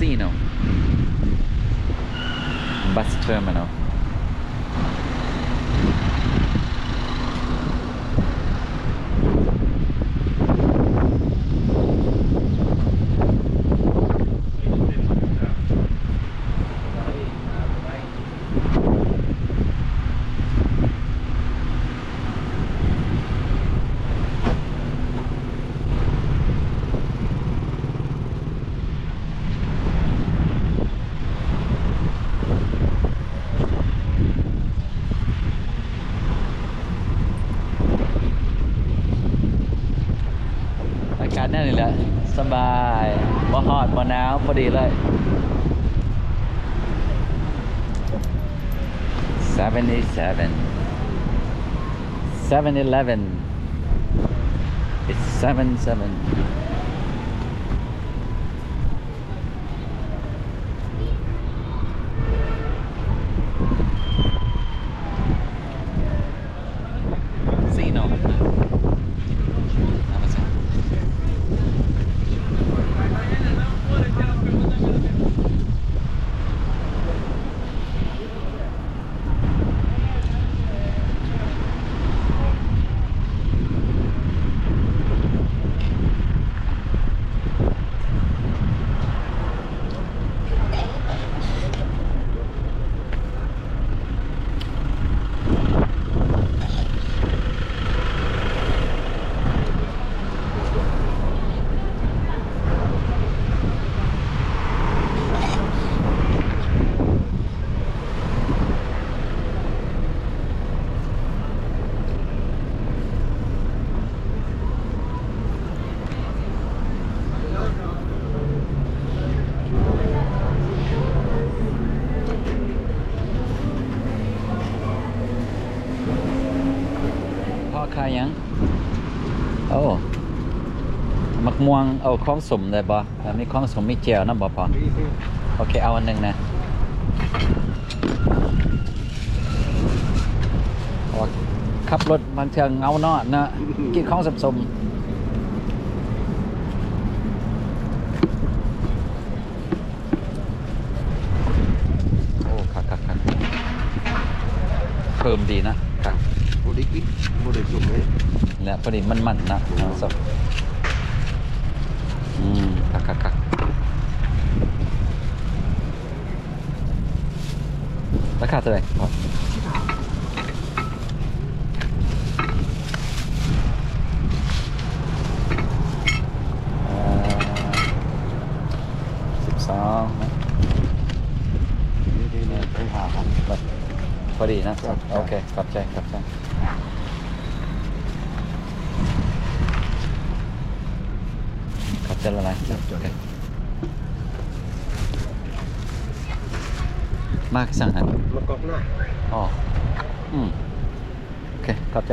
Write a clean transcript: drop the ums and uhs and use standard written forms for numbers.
Casino Bus Terminalอากาศนั่นนี่แหละสบายบ่ฮอดบ่หนาวพอดีเลย7-Eleven 7-Eleven It's 7-7 Casinoพ่อขายยังโอ้มักม่วงเอาคล้องสมได้บ่มีคล้องสมมีเจียวนะบ่พอโอเคเอาอันหนึ่งนะขับรถบางเทืองเงาเนาะนะกินคล้องสมโอ้คักเพิ่มดีนะครับบริกิบริสุทธิ์เลยแล้วพอดีมันนะสดคักราคาเท่าไหร่ครับ12นะไปหาครับ พอดีนะโอเคขอบใจละลายโอเคมากสั่งหันมากอกหน้าอ๋อโอเคขอบใจ